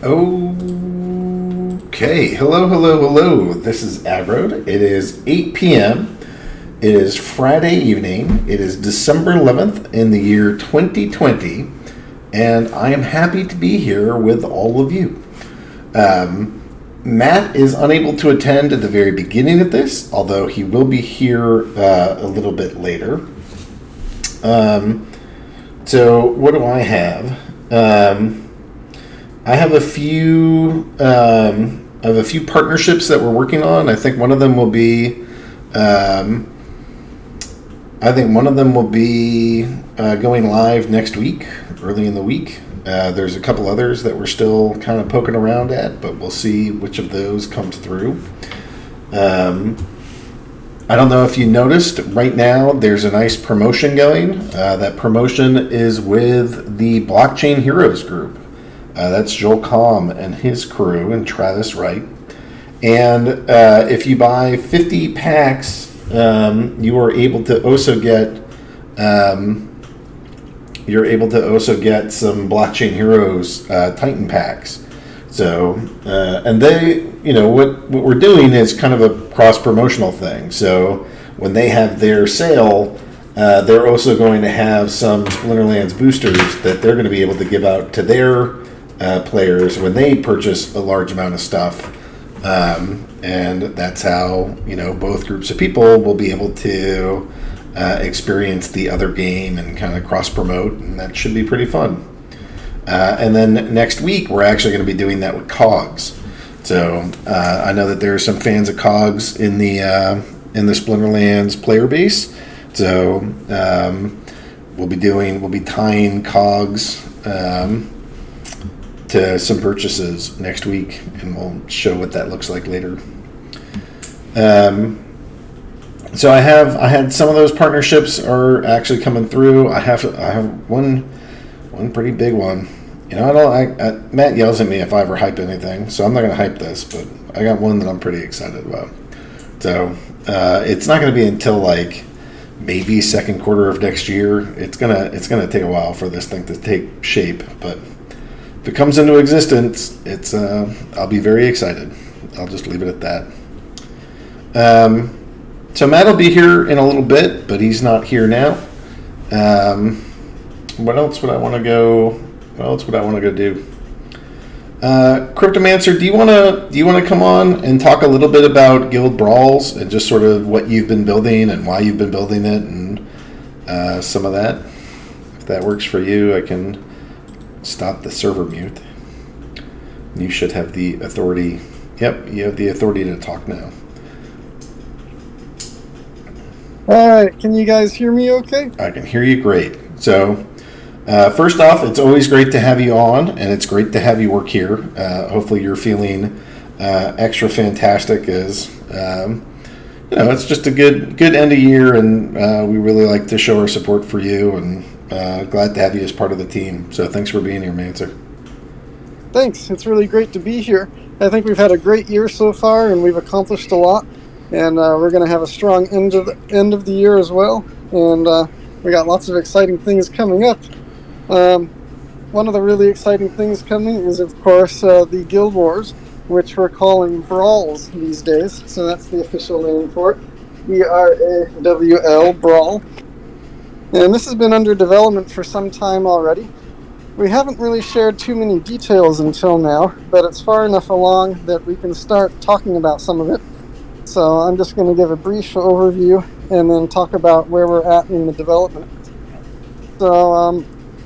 Okay, hello. This is aggroed. It is 8 p.m. It is Friday evening. It is December 11th in the year 2020, and I am happy to be here with all of you. Matt is unable to attend at the very beginning of this, although he will be here a little bit later. So what do I have? I have a few partnerships that we're working on. I think one of them will be going live next week, early in the week. There's a couple others that we're still kind of poking around at, but we'll see which of those comes through. I don't know if you noticed, right now there's a nice promotion going. That promotion is with the Blockchain Heroes group. That's Joel Comm and his crew and Travis Wright. And if you buy 50 packs, you are able to also get some Blockchain Heroes Titan packs. So, and they, what we're doing is kind of a cross-promotional thing. So when they have their sale, they're also going to have some Splinterlands boosters that they're going to be able to give out to their players when they purchase a large amount of stuff. And that's how, both groups of people will be able to experience the other game and kind of cross-promote, and that should be pretty fun. And then next week, we're actually going to be doing that with COGS. So I know that there are some fans of COGS in the Splinterlands player base. So we'll be tying COGS to some purchases next week, and we'll show what that looks like later. So I had some of those partnerships are actually coming through. I have one pretty big one. Matt yells at me if I ever hype anything, so I'm not going to hype this, but I got one that I'm pretty excited about. So it's not going to be until maybe second quarter of next year. It's gonna take a while for this thing to take shape, but if it comes into existence, it's I'll be very excited. I'll just leave it at that. So Matt will be here in a little bit, but he's not here now. What else would I want to go do? Cryptomancer, do you want to come on and talk a little bit about guild brawls and just sort of what you've been building and why you've been building it and some of that? If that works for you, I can stop the server mute. You should have the authority. Yep, you have the authority to talk now. All right, can you guys hear me okay? I can hear you great. So first off, it's always great to have you on, and it's great to have you work here. Hopefully you're feeling extra fantastic as, it's just a good end of year, and we really like to show our support for you, and glad to have you as part of the team. So thanks for being here, Mancer. Thanks. It's really great to be here. I think we've had a great year so far, and we've accomplished a lot, and we're going to have a strong end of the year as well, and we got lots of exciting things coming up. One of the really exciting things coming is, of course, the Guild Wars, which we're calling Brawls these days, so that's the official name for it. BRAWL, Brawl. And this has been under development for some time already. We haven't really shared too many details until now, but it's far enough along that we can start talking about some of it. So I'm just going to give a brief overview and then talk about where we're at in the development. So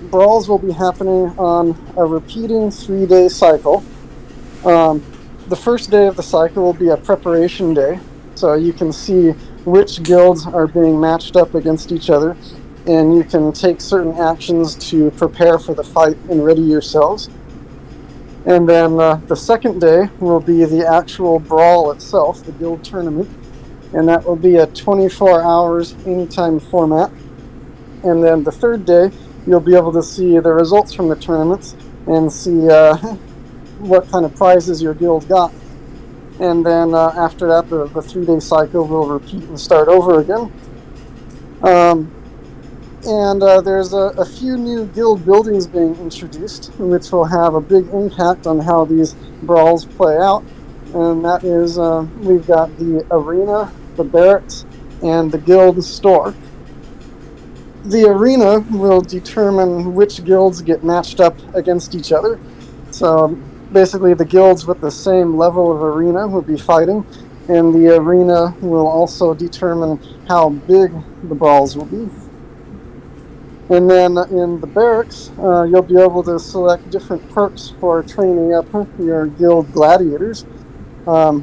Brawls will be happening on a repeating 3-day cycle. The first day of the cycle will be a preparation day, so you can see which guilds are being matched up against each other, and you can take certain actions to prepare for the fight and ready yourselves. And then the second day will be the actual brawl itself, the guild tournament, and that will be a 24 hours anytime format. And then the third day, you'll be able to see the results from the tournaments and see what kind of prizes your guild got. And then after that, the 3-day cycle will repeat and start over again. And there's a few new guild buildings being introduced, which will have a big impact on how these brawls play out. And that is, we've got the arena, the barracks, and the guild store. The arena will determine which guilds get matched up against each other. So basically, the guilds with the same level of arena will be fighting, and the arena will also determine how big the brawls will be. And then in the barracks, you'll be able to select different perks for training up your guild gladiators,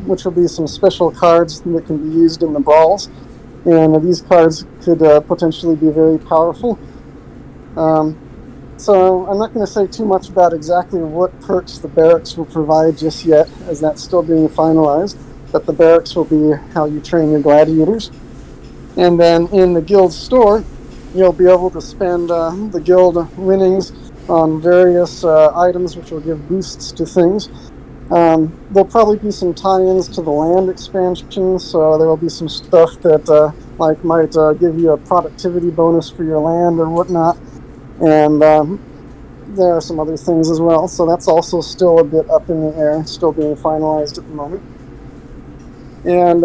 which will be some special cards that can be used in the brawls. And these cards could potentially be very powerful. So I'm not going to say too much about exactly what perks the barracks will provide just yet, as that's still being finalized. But the barracks will be how you train your gladiators. And then in the guild store, you'll be able to spend the guild winnings on various items which will give boosts to things. There'll probably be some tie-ins to the land expansion, so there will be some stuff that might give you a productivity bonus for your land or whatnot. And there are some other things as well, so that's also still a bit up in the air, still being finalized at the moment. And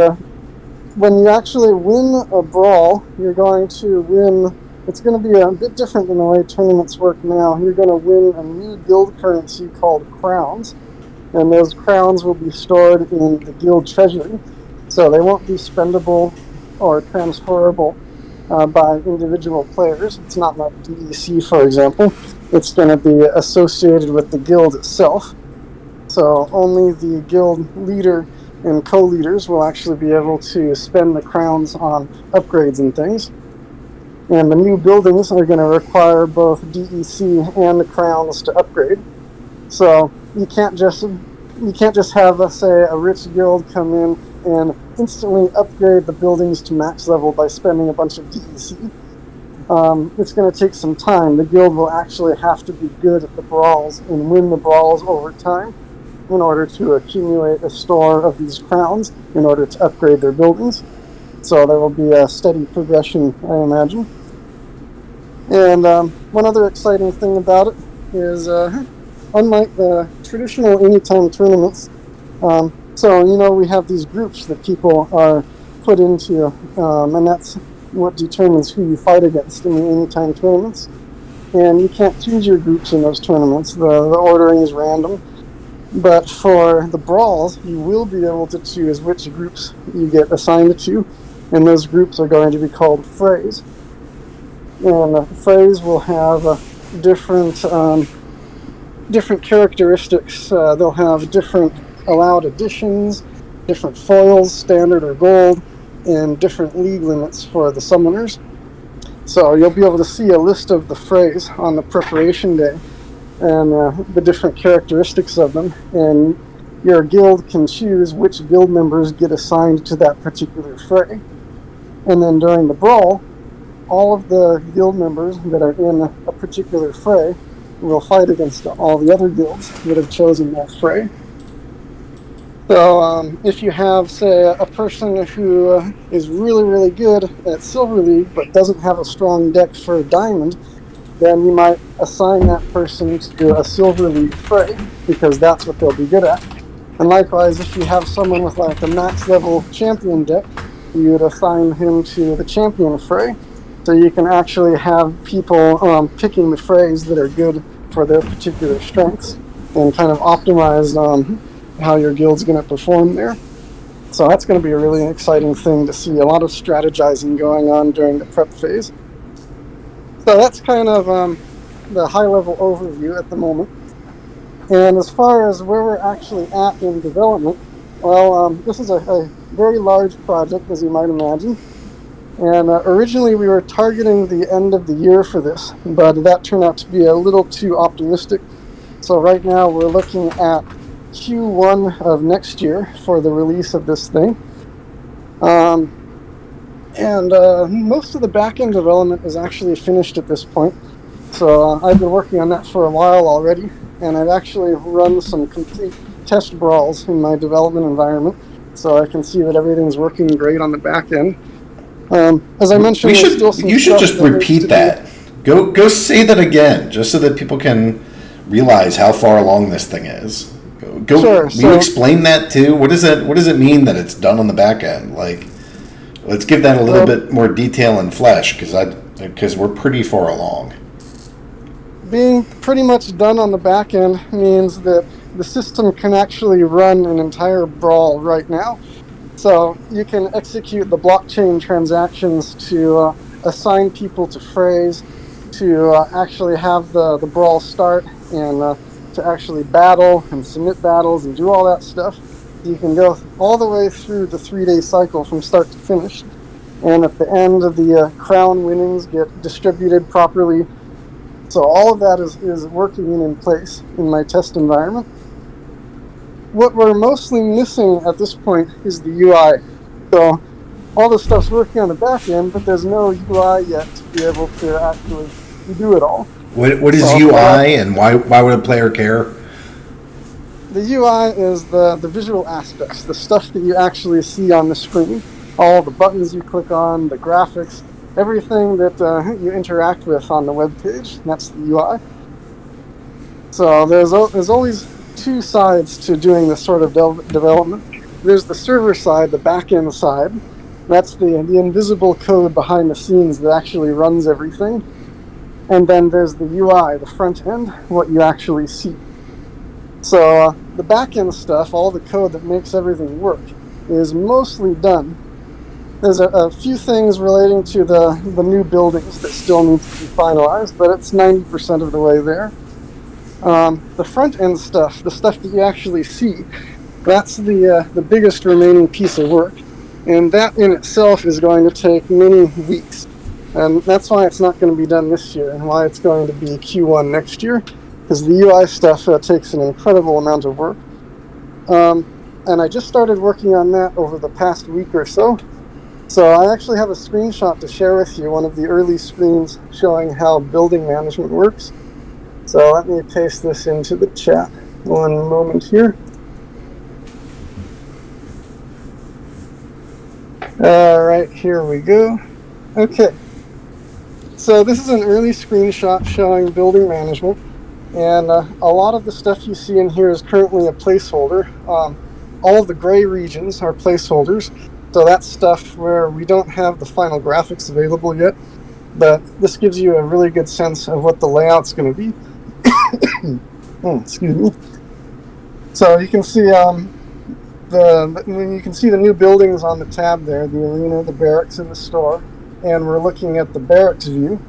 when you actually win a brawl, you're going to win. It's going to be a bit different than the way tournaments work now. You're going to win a new guild currency called crowns, and those crowns will be stored in the guild treasury, so they won't be spendable or transferable by individual players. It's not like DEC, for example. It's going to be associated with the guild itself, so only the guild leader and co-leaders will actually be able to spend the crowns on upgrades and things. And the new buildings are going to require both DEC and the crowns to upgrade. So you can't just have, say, a rich guild come in and instantly upgrade the buildings to max level by spending a bunch of DEC. It's going to take some time. The guild will actually have to be good at the brawls and win the brawls over time in order to accumulate a store of these crowns in order to upgrade their buildings. So there will be a steady progression, I imagine. And one other exciting thing about it is, unlike the traditional anytime tournaments, so we have these groups that people are put into, and that's what determines who you fight against in the anytime tournaments. And you can't choose your groups in those tournaments. The ordering is random. But for the brawls, you will be able to choose which groups you get assigned to, and those groups are going to be called frays. And frays will have different characteristics. They'll have different allowed additions, different foils, standard or gold, and different league limits for the summoners. So you'll be able to see a list of the frays on the preparation day, and the different characteristics of them, and your guild can choose which guild members get assigned to that particular fray. And then during the brawl, all of the guild members that are in a particular fray will fight against all the other guilds that have chosen that fray. So if you have, say, a person who is really, really good at Silver League but doesn't have a strong deck for Diamond, then you might assign that person to a Silver League fray, because that's what they'll be good at. And likewise, if you have someone with like a max level champion deck, you would assign him to the champion fray. So you can actually have people picking the frays that are good for their particular strengths and kind of optimize how your guild's going to perform there. So that's going to be a really exciting thing to see. A lot of strategizing going on during the prep phase. So that's kind of the high-level overview at the moment. And as far as where we're actually at in development, well, this is a very large project, as you might imagine. And originally we were targeting the end of the year for this, but that turned out to be a little too optimistic. So right now we're looking at Q1 of next year for the release of this thing. And most of the back-end development is actually finished at this point. So I've been working on that for a while already, and I've actually run some complete test brawls in my development environment, so I can see that everything's working great on the back end. As I mentioned, you should just repeat that. Go say that again, just so that people can realize how far along this thing is. Go. Sure. Will So, you explain that too? What does it mean that it's done on the back end? Like, let's give that a little bit more detail and flesh, because we're pretty far along. being pretty much done on the back end means that the system can actually run an entire brawl right now. So you can execute the blockchain transactions to assign people to phrase, to actually have the brawl start, and to actually battle and submit battles and do all that stuff. You can go all the way through the 3-day cycle from start to finish. And at the end of the crown winnings get distributed properly. So all of that is working in place in my test environment. What we're mostly missing at this point is the UI. So all the stuff's working on the back end, but there's no UI yet to be able to actually do it all. What is UI, and why would a player care? The UI is the visual aspects, the stuff that you actually see on the screen. All the buttons you click on, the graphics, everything that you interact with on the web page. That's the UI. So there's always two sides to doing this sort of development. There's the server side, the back-end side. That's the invisible code behind the scenes that actually runs everything. And then there's the UI, the front end, what you actually see. So the back-end stuff, all the code that makes everything work, is mostly done. There's a few things relating to the new buildings that still need to be finalized, but it's 90% of the way there. The front-end stuff, the stuff that you actually see, that's the biggest remaining piece of work. And that in itself is going to take many weeks. And that's why it's not going to be done this year, and why it's going to be Q1 next year, because the UI stuff takes an incredible amount of work. And I just started working on that over the past week or so. So I actually have a screenshot to share with you, one of the early screens showing how building management works. So let me paste this into the chat. One moment here. All right, here we go. Okay. So this is an early screenshot showing building management. And a lot of the stuff you see in here is currently a placeholder. All of the gray regions are placeholders. So that's stuff where we don't have the final graphics available yet, but this gives you a really good sense of what the layout's going to be. Excuse me. So you can see you can see the new buildings on the tab there, the arena, the barracks, and the store. And we're looking at the barracks view.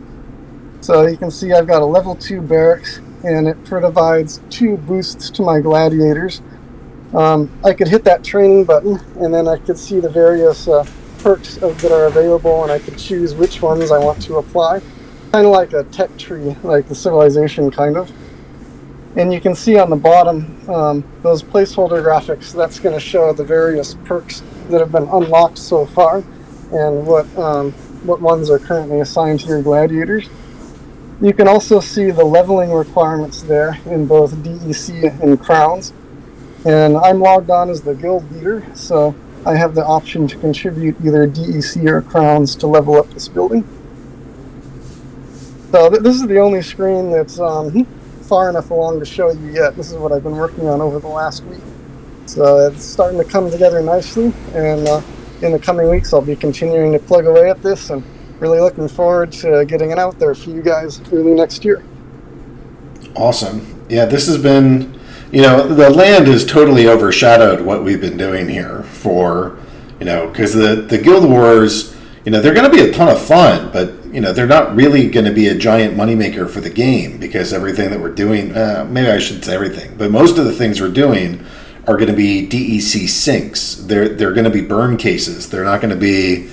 So you can see I've got a level 2 barracks, and it provides 2 boosts to my gladiators. I could hit that training button, and then I could see the various perks that are available, and I could choose which ones I want to apply. Kind of like a tech tree, like the civilization kind of. And you can see on the bottom, those placeholder graphics, that's going to show the various perks that have been unlocked so far, and what ones are currently assigned to your gladiators. You can also see the leveling requirements there in both DEC and crowns. And I'm logged on as the guild leader, so I have the option to contribute either DEC or crowns to level up this building. So this is the only screen that's far enough along to show you yet. This is what I've been working on over the last week. So it's starting to come together nicely, and in the coming weeks I'll be continuing to plug away at this, and really looking forward to getting it out there for you guys early next year. Awesome. Yeah, this has been... the land has totally overshadowed what we've been doing here for, because the Guild Wars, they're going to be a ton of fun, but, they're not really going to be a giant moneymaker for the game, because everything that we're doing, maybe I shouldn't say everything, but most of the things we're doing are going to be DEC sinks. They're going to be burn cases. They're not going to be,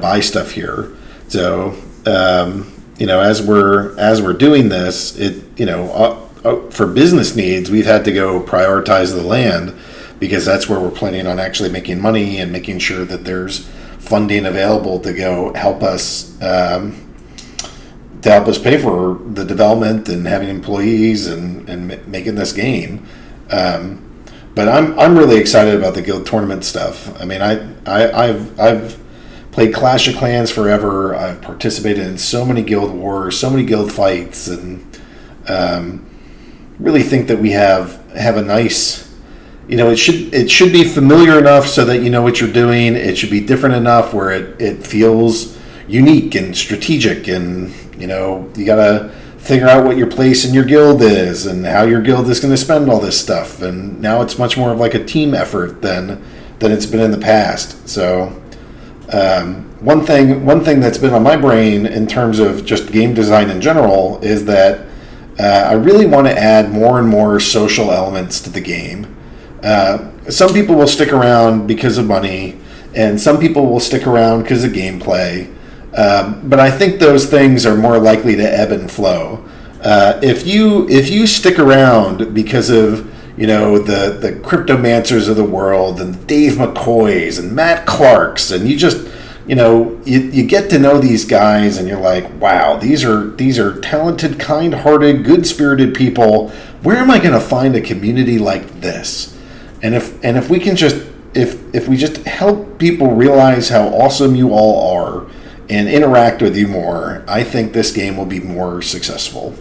buy stuff here. So, as we're doing this, for business needs, we've had to go prioritize the land, because that's where we're planning on actually making money and making sure that there's funding available to go help us pay for the development and having employees and making this game. But I'm really excited about the guild tournament stuff. I mean, I've played Clash of Clans forever. I've participated in so many guild wars, so many guild fights, and really think that we have a nice, it should be familiar enough so that you know what you're doing. It should be different enough where it feels unique and strategic, and you gotta figure out what your place in your guild is and how your guild is going to spend all this stuff. And now it's much more of like a team effort than it's been in the past. So one thing that's been on my brain in terms of just game design in general is that I really want to add more and more social elements to the game. Some people will stick around because of money, and some people will stick around because of gameplay. But I think those things are more likely to ebb and flow. If you stick around because of the cryptomancers of the world and Dave McCoys and Matt Clarks, and you just you get to know these guys, and you're like, wow, these are talented, kind-hearted, good-spirited people. Where am I going to find a community like this? And if we can if we just help people realize how awesome you all are and interact with you more, I think this game will be more successful.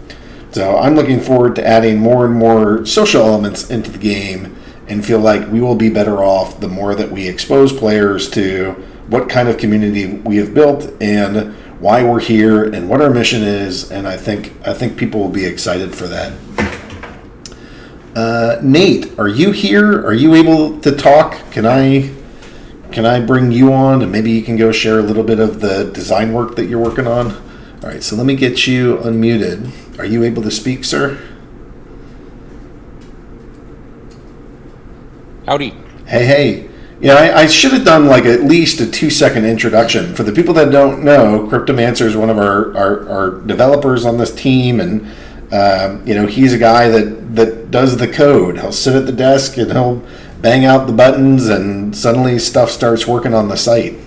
So I'm looking forward to adding more and more social elements into the game, and feel like we will be better off the more that we expose players to what kind of community we have built and why we're here and what our mission is. And I think people will be excited for that. Nate, are you here? Are you able to talk? Can I bring you on, and maybe you can go share a little bit of the design work that you're working on? All right, so let me get you unmuted. Are you able to speak, sir? Howdy. Hey. I should have done like at least a 2-second introduction. For the people that don't know, Cryptomancer is one of our developers on this team, and he's a guy that does the code. He'll sit at the desk and he'll bang out the buttons, and suddenly stuff starts working on the site.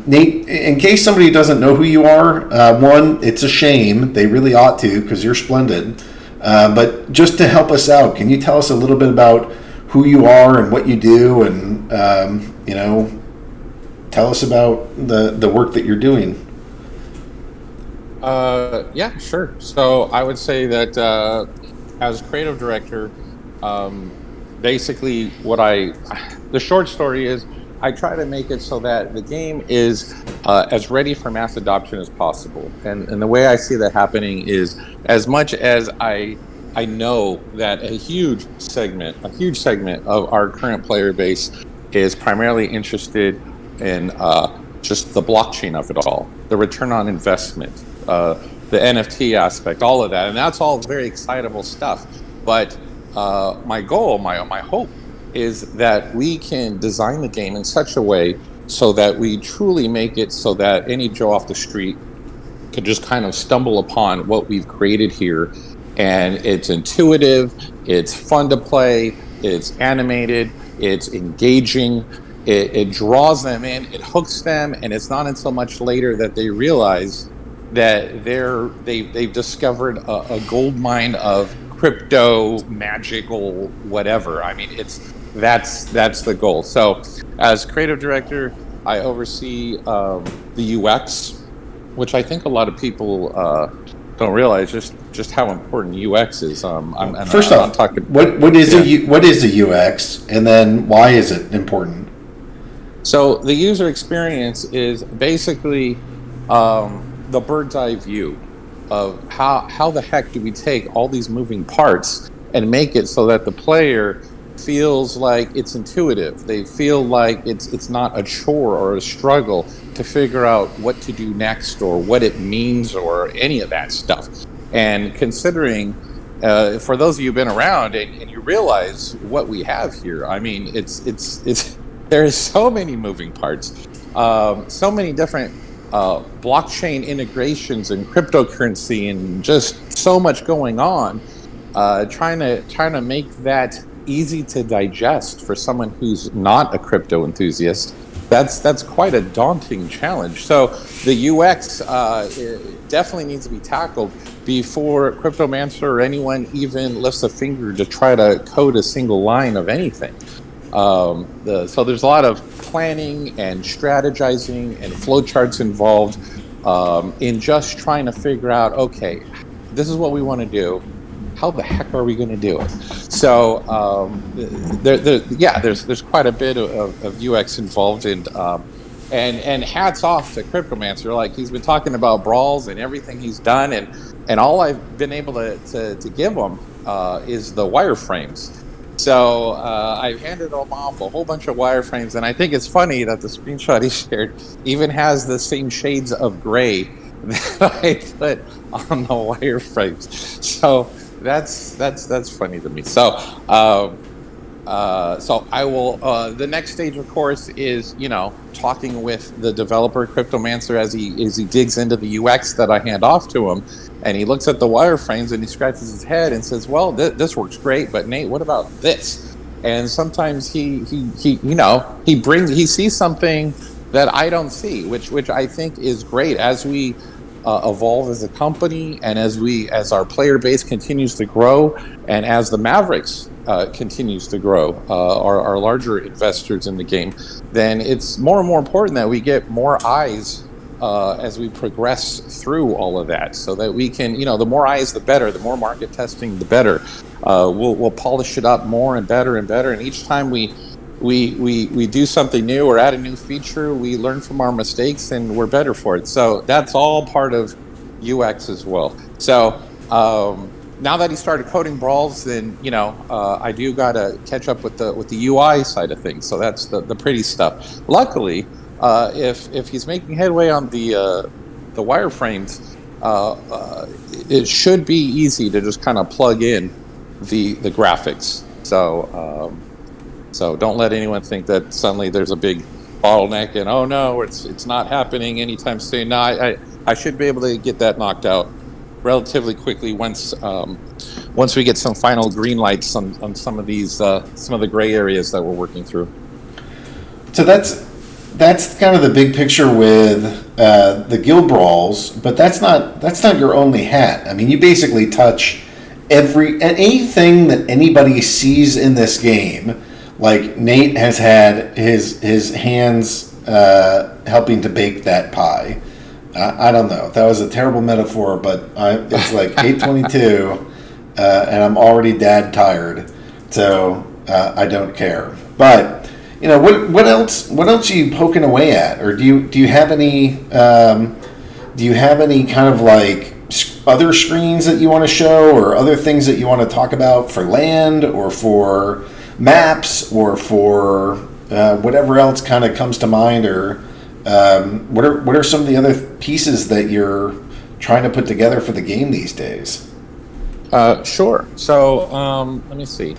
Nate, in case somebody doesn't know who you are, one, it's a shame. They really ought to, because you're splendid. But just to help us out, can you tell us a little bit about who you are and what you do, and tell us about the work that you're doing? Yeah, sure. So I would say that as creative director, basically the short story is I try to make it so that the game is as ready for mass adoption as possible. And the way I see that happening is, as much as I know that a huge segment of our current player base is primarily interested in just the blockchain of it all, the return on investment, the NFT aspect, all of that. And that's all very excitable stuff. But my goal, my hope, is that we can design the game in such a way so that we truly make it so that any Joe off the street could just kind of stumble upon what we've created here. And it's intuitive, it's fun to play, it's animated, it's engaging, it draws them in, it hooks them, and it's not until much later that they realize that they've discovered a gold mine of crypto, magical, whatever. I mean, that's the goal. So as creative director, I oversee the UX, which I think a lot of people don't realize just how important UX is. First off, what is a UX, and then why is it important? So the user experience is basically the bird's eye view of how the heck do we take all these moving parts and make it so that the player feels like it's intuitive. They feel like it's not a chore or a struggle to figure out what to do next or what it means or any of that stuff. And considering, for those of you who've been around and you realize what we have here, I mean, there's so many moving parts, so many different blockchain integrations and cryptocurrency, and just so much going on. Trying to make that easy to digest for someone who's not a crypto enthusiast, that's quite a daunting challenge. So the UX definitely needs to be tackled before Cryptomancer or anyone even lifts a finger to try to code a single line of anything. So there's a lot of planning and strategizing and flowcharts involved in just trying to figure out, okay, this is what we want to do. How the heck are we going to do it? So there's quite a bit of UX involved, and hats off to Cryptomancer. Like, he's been talking about brawls and everything he's done, and all I've been able to give him is the wireframes. So I've handed him off a whole bunch of wireframes, and I think it's funny that the screenshot he shared even has the same shades of gray that I put on the wireframes. So that's funny to me. So so I will. The next stage, of course, is talking with the developer Cryptomancer as he digs into the UX that I hand off to him, and he looks at the wireframes and he scratches his head and says, "Well, this works great, but Nate, what about this?" And sometimes he sees something that I don't see, which I think is great as we evolve as a company, and as our player base continues to grow, and as the Mavericks continues to grow, our larger investors in the game, then it's more and more important that we get more eyes as we progress through all of that, so that we can, the more eyes, the better. The more market testing, the better. We'll polish it up more and better, and each time we do something new or add a new feature, we learn from our mistakes and we're better for it. So that's all part of UX as well. So now that he started coding brawls, then I do gotta catch up with the UI side of things. So that's the pretty stuff. Luckily, if he's making headway on the wireframes, it should be easy to just kind of plug in the graphics. So don't let anyone think that suddenly there's a big bottleneck and, oh no, it's not happening anytime soon. No, I should be able to get that knocked out relatively quickly once we get some final green lights on some of the gray areas that we're working through. So that's kind of the big picture with the guild brawls, but that's not your only hat. I mean, you basically touch anything that anybody sees in this game. Like, Nate has had his hands helping to bake that pie. I don't know. That was a terrible metaphor, but it's like 8:22, and I'm already dad tired, so I don't care. But what else are you poking away at, or do you have any kind of like other screens that you want to show, or other things that you want to talk about for land or for maps or for whatever else kind of comes to mind, or what are some of the other pieces that you're trying to put together for the game these days? Sure. So let me see.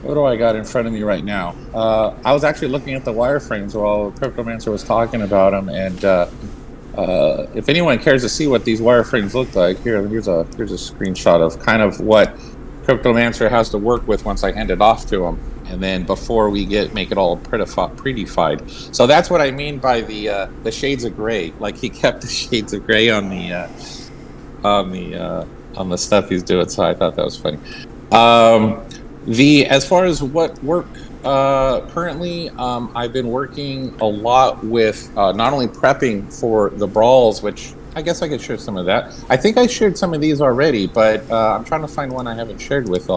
What do I got in front of me right now? I was actually looking at the wireframes while Cryptomancer was talking about them, and if anyone cares to see what these wireframes look like, here's a screenshot of kind of what Cryptomancer has to work with once I hand it off to him, and then before we make it all prettified. So that's what I mean by the shades of gray. Like, he kept the shades of gray on the stuff he's doing. So I thought that was funny. As far as what work currently, I've been working a lot with not only prepping for the brawls, which I guess I could share some of that. I think I shared some of these already, but I'm trying to find one I haven't shared with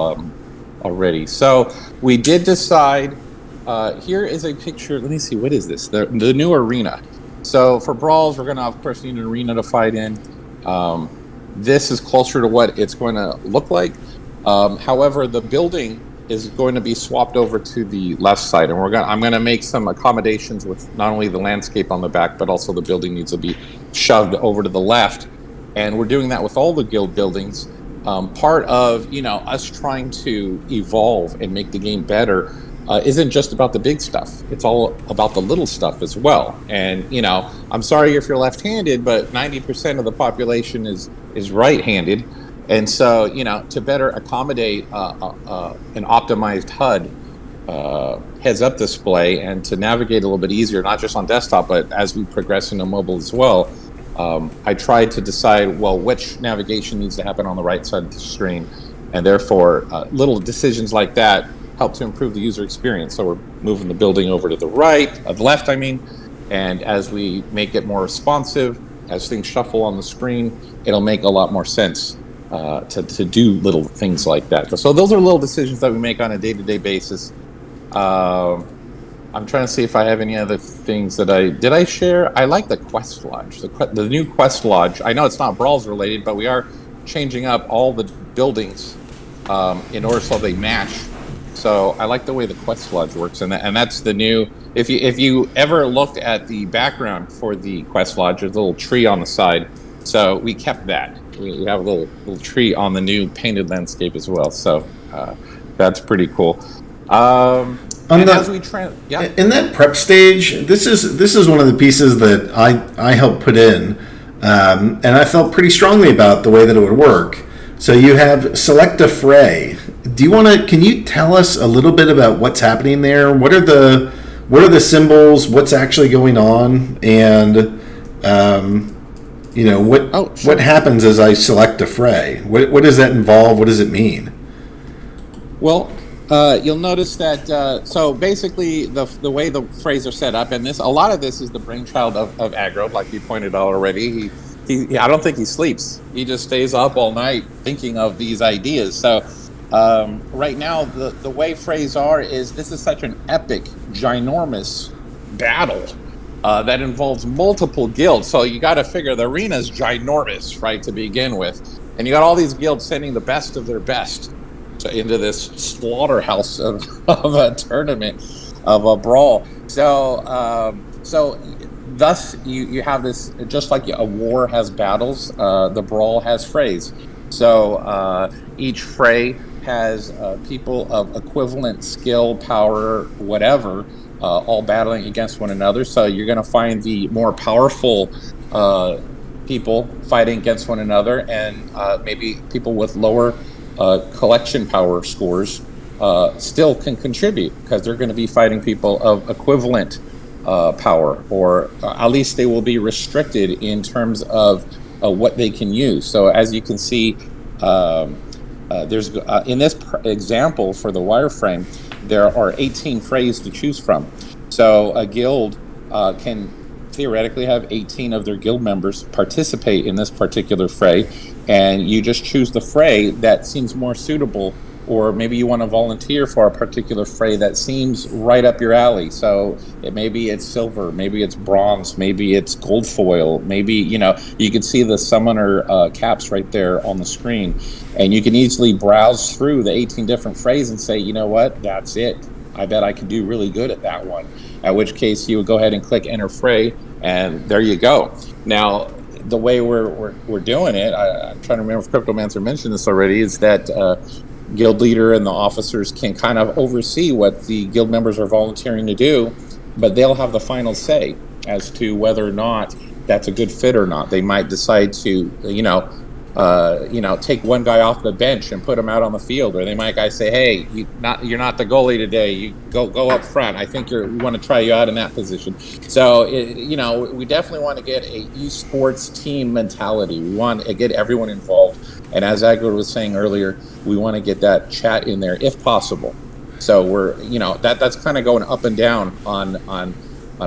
already. So we did decide, here is a picture. Let me see, what is this? The new arena. So for brawls, we're going to, of course, need an arena to fight in. This is closer to what it's going to look like. However, the building is going to be swapped over to the left side, and I'm going to make some accommodations with not only the landscape on the back, but also the building needs to be shoved over to the left. And we're doing that with all the guild buildings. Part of us trying to evolve and make the game better isn't just about the big stuff. It's all about the little stuff as well. And I'm sorry if you're left-handed, but 90% of the population is right-handed. And so, to better accommodate an optimized HUD, heads-up display, and to navigate a little bit easier, not just on desktop, but as we progress into mobile as well, I tried to decide, well, which navigation needs to happen on the right side of the screen. And therefore, little decisions like that help to improve the user experience. So we're moving the building over to the left, and as we make it more responsive, as things shuffle on the screen, it'll make a lot more sense to do little things like that. So those are little decisions that we make on a day-to-day basis. I'm trying to see if I have any other things that did I share. I like the Quest Lodge, the new Quest Lodge. I know it's not Brawls related, but we are changing up all the buildings in order so they match. So I like the way the Quest Lodge works, and that's the new. If you ever looked at the background for the Quest Lodge, there's a little tree on the side. So we kept that. We have a little tree on the new painted landscape as well. So that's pretty cool. In that prep stage, this is one of the pieces that I helped put in, and I felt pretty strongly about the way that it would work. So you have select a fray. Can you tell us a little bit about what's happening there? What are the symbols? What's actually going on? And what happens as I select a fray? What does that involve? What does it mean? Well, you'll notice that. So basically, the way the frays are set up, and a lot of this is the brainchild of Aggroed, like you pointed out already. I don't think he sleeps. He just stays up all night thinking of these ideas. So right now, the way frays are is this is such an epic, ginormous battle that involves multiple guilds. So you got to figure the arena's ginormous, right, to begin with, and you got all these guilds sending the best of their best into this slaughterhouse of a tournament, of a brawl. So thus you have this, just like a war has battles, the brawl has frays. So each fray has people of equivalent skill, power, whatever, all battling against one another. So you're going to find the more powerful people fighting against one another, and maybe people with lower collection power scores still can contribute, because they're going to be fighting people of equivalent power, or at least they will be restricted in terms of what they can use. So as you can see, there's in this example for the wireframe, there are 18 frays to choose from. So a guild can theoretically have 18 of their guild members participate in this particular fray, and you just choose the fray that seems more suitable, or maybe you want to volunteer for a particular fray that seems right up your alley. So maybe it's silver, maybe it's bronze, maybe it's gold foil, maybe, you can see the summoner caps right there on the screen, and you can easily browse through the 18 different frays and say, you know what, that's it. I bet I can do really good at that one. At which case you would go ahead and click enter fray, and there you go. Now, the way we're doing it, I'm trying to remember if Cryptomancer mentioned this already, is that guild leader and the officers can kind of oversee what the guild members are volunteering to do, but they'll have the final say as to whether or not that's a good fit or not. They might decide to, take one guy off the bench and put him out on the field, or they might say, "Hey, you're not the goalie today. You go up front. I think we want to try you out in that position." So, we definitely want to get a esports team mentality. We want to get everyone involved, and as Aggroed was saying earlier, we want to get that chat in there if possible. So we're, that's kind of going up and down on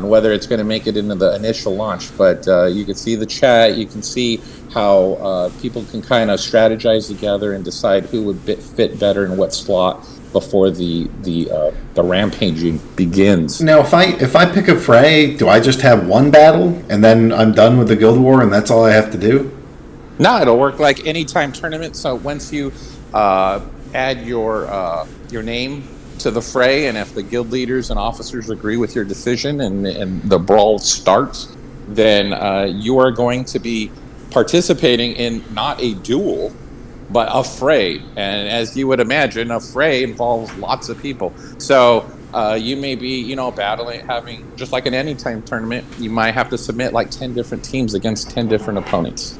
whether it's going to make it into the initial launch. But you can see the chat, you can see how people can kind of strategize together and decide who would fit better in what slot before the rampaging begins. Now, if I pick a fray, do I just have one battle and then I'm done with the guild war and that's all I have to do? No, it'll work like any time tournament. So once you add your name to the fray, and if the guild leaders and officers agree with your decision and the brawl starts, then you are going to be participating in not a duel, but a fray. And as you would imagine, a fray involves lots of people. So you may be, battling, having, just like an anytime tournament, you might have to submit like 10 different teams against 10 different opponents.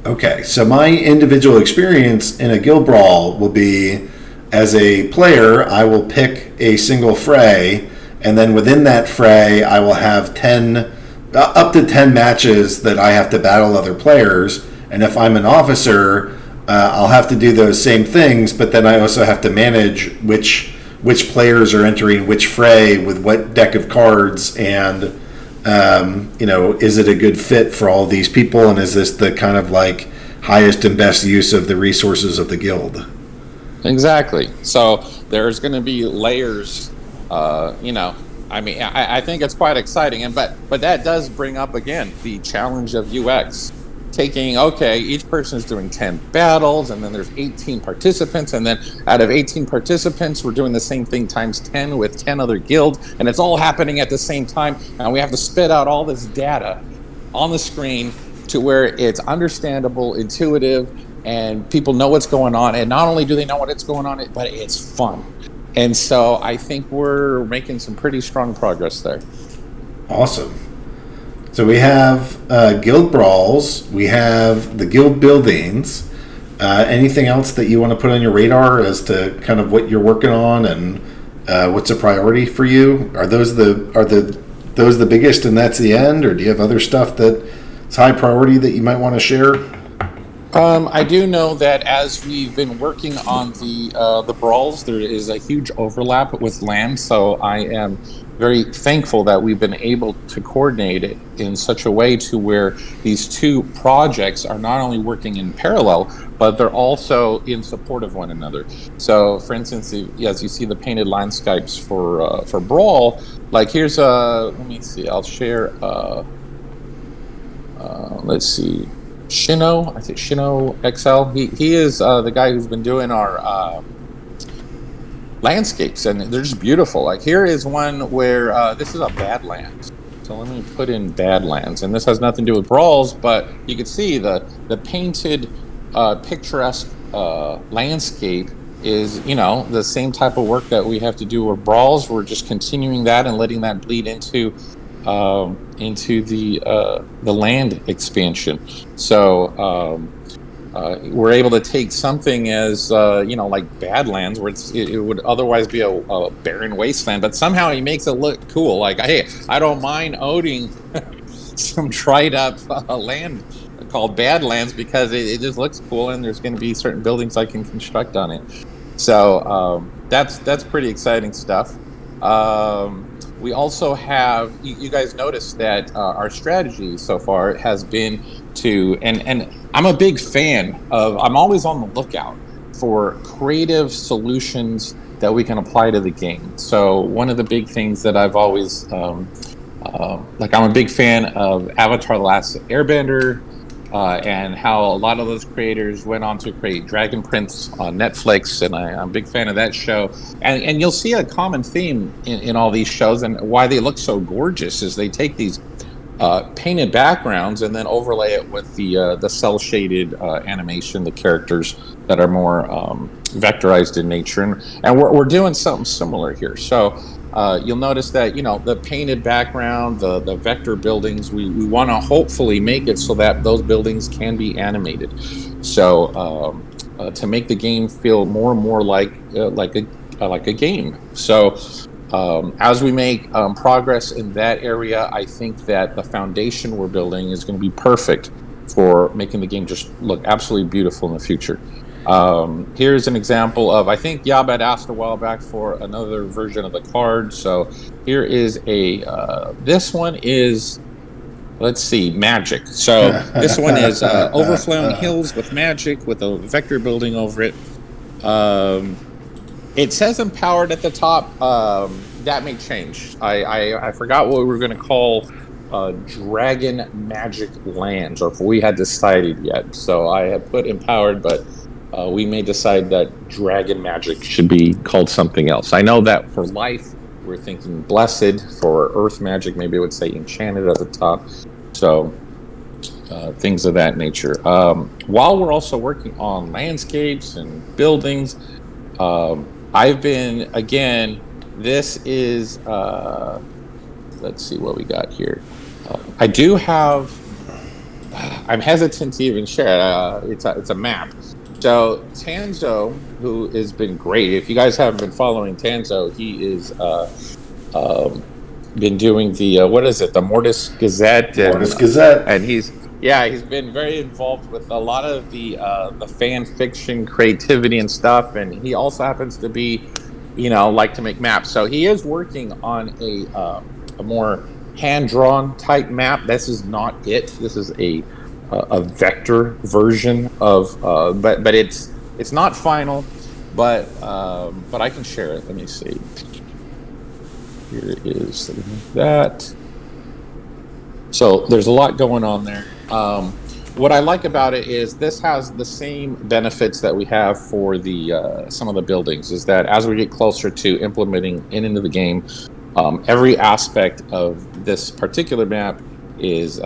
Okay, so my individual experience in a guild brawl will be, as a player, I will pick a single fray, and then within that fray, I will have up to 10 matches that I have to battle other players. And if I'm an officer, I'll have to do those same things, but then I also have to manage which which players are entering which fray with what deck of cards, and is it a good fit for all these people, and is this the kind of like highest and best use of the resources of the guild? Exactly. So there's going to be layers. I think it's quite exciting, but that does bring up again the challenge of UX. Taking, each person is doing 10 battles, and then there's 18 participants, and then out of 18 participants, we're doing the same thing times 10 with 10 other guilds, and it's all happening at the same time, and we have to spit out all this data on the screen to where it's understandable, intuitive, and people know what's going on, and not only do they know what's going on, but it's fun. And so I think we're making some pretty strong progress there. Awesome. So we have guild brawls, we have the guild buildings. Anything else that you want to put on your radar as to kind of what you're working on and what's a priority for you? Are those the biggest and that's the end, or do you have other stuff that's high priority that you might want to share? I do know that as we've been working on the brawls, there is a huge overlap with land. So I am very thankful that we've been able to coordinate it in such a way to where these two projects are not only working in parallel, but they're also in support of one another. So, for instance, as you see the painted landscapes for Brawl, like here's let me see, I'll share. Let's see. Shino, I think Shino XL. He is the guy who's been doing our landscapes, and they're just beautiful. Like here is one where this is a Badlands. So let me put in Badlands, and this has nothing to do with brawls, but you can see the painted, picturesque landscape is the same type of work that we have to do with brawls. We're just continuing that and letting that bleed into the land expansion. So we're able to take something as like Badlands, where it would otherwise be a barren wasteland, but somehow he makes it look cool. Like, hey, I don't mind owning some dried up land called Badlands because it just looks cool, and there's going to be certain buildings I can construct on it. So that's pretty exciting stuff. We also have, you guys noticed that our strategy so far has been to, and I'm a big fan of, I'm always on the lookout for creative solutions that we can apply to the game. So one of the big things that I've always, I'm a big fan of Avatar: The Last Airbender, and how a lot of those creators went on to create Dragon Prince on Netflix, and I'm a big fan of that show. And you'll see a common theme in all these shows, and why they look so gorgeous is they take these painted backgrounds and then overlay it with the cell shaded animation, the characters that are more vectorized in nature, and we're doing something similar here. So you'll notice that the painted background, the vector buildings, we want to hopefully make it so that those buildings can be animated. So to make the game feel more and more like a game. So as we make progress in that area, I think that the foundation we're building is going to be perfect for making the game just look absolutely beautiful in the future. Here's an example of, I think Yabat asked a while back for another version of the card. So here is this one is, let's see, magic. So this one is overflowing hills with magic with a vector building over it. It says empowered at the top. That may change. I forgot what we were going to call Dragon Magic Lands, or if we had decided yet. So I had put empowered, but we may decide that Dragon Magic should be called something else. I know that for life, we're thinking Blessed. For Earth Magic, maybe it would say Enchanted at the top. So things of that nature. While we're also working on landscapes and buildings, I've been, again, this is, let's see what we got here. I do have, I'm hesitant to even share it. It's a map. So Tanzo, who has been great, if you guys haven't been following Tanzo, he is been doing the the Mortis Gazette. Mortis Gazette, and he's been very involved with a lot of the fan fiction creativity and stuff. And he also happens to be like to make maps. So he is working on a more hand-drawn type map. This is not it. This is a vector version of, but it's not final. But I can share it. Let me see. Here is that. So there's a lot going on there. What I like about it is this has the same benefits that we have for the some of the buildings. Is that as we get closer to implementing into the game, every aspect of this particular map is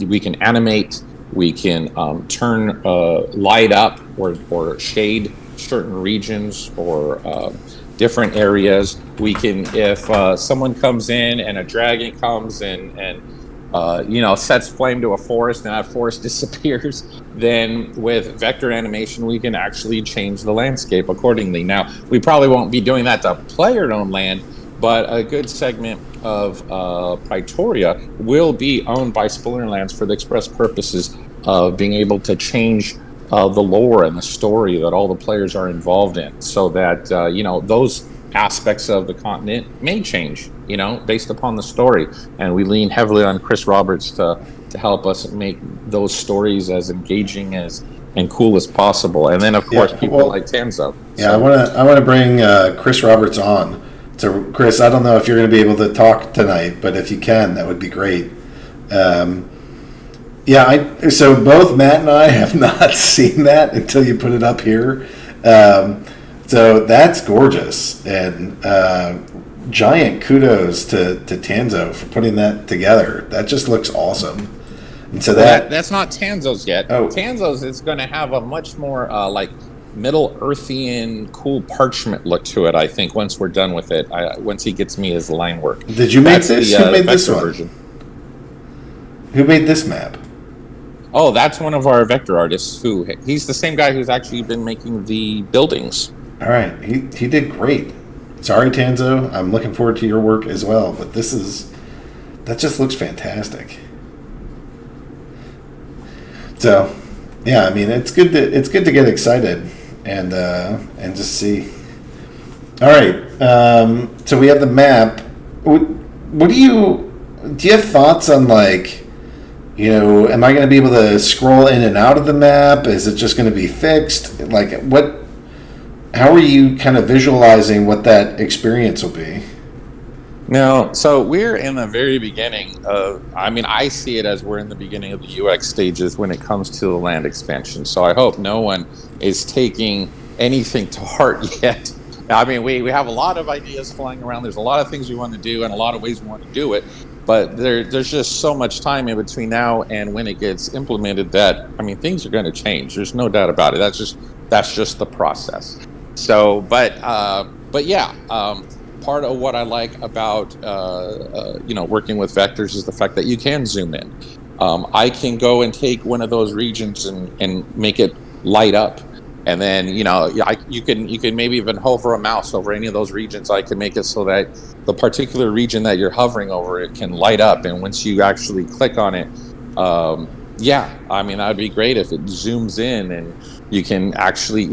we can animate, we can turn light up or shade certain regions or different areas. We can, if someone comes in and a dragon comes and sets flame to a forest and that forest disappears, then with vector animation we can actually change the landscape accordingly. Now, we probably won't be doing that to player-owned land, but a good segment of Praetoria will be owned by Splinterlands for the express purposes of being able to change the lore and the story that all the players are involved in, so that those aspects of the continent may change, based upon the story. And we lean heavily on Chris Roberts to help us make those stories as engaging and cool as possible. And then, of course, people like Tanzo. Yeah, so. I want to bring Chris Roberts on. So, Chris, I don't know if you're going to be able to talk tonight, but if you can, that would be great. So both Matt and I have not seen that until you put it up here. So that's gorgeous, and giant kudos to Tanzo for putting that together. That just looks awesome. And so that's not Tanzo's yet. Oh. Tanzo's is going to have a much more like Middle Earthian, cool parchment look to it. I think once we're done with it, once he gets me his line work. Did you make this? Who made this one? Version. Who made this map? Oh, that's one of our vector artists. He's the same guy who's actually been making the buildings. All right, he did great. Sorry, Tanzo, I'm looking forward to your work as well. But that just looks fantastic. So, yeah, I mean, it's good to get excited and just see. All right, so we have the map. What do you have thoughts on, like? Am I going to be able to scroll in and out of the map? Is it just going to be fixed? Like, how are you kind of visualizing what that experience will be? No, so we're in the very beginning I see it as we're in the beginning of the UX stages when it comes to the land expansion. So I hope no one is taking anything to heart yet. I mean, we have a lot of ideas flying around. There's a lot of things we want to do and a lot of ways we want to do it. But there's just so much time in between now and when it gets implemented that, I mean, things are going to change. There's no doubt about it. That's just the process. So, but yeah, part of what I like about working with vectors is the fact that you can zoom in. I can go and take one of those regions and make it light up. And then, you can maybe even hover a mouse over any of those regions. I can make it so that the particular region that you're hovering over, it can light up. And once you actually click on it, that would be great if it zooms in and you can actually,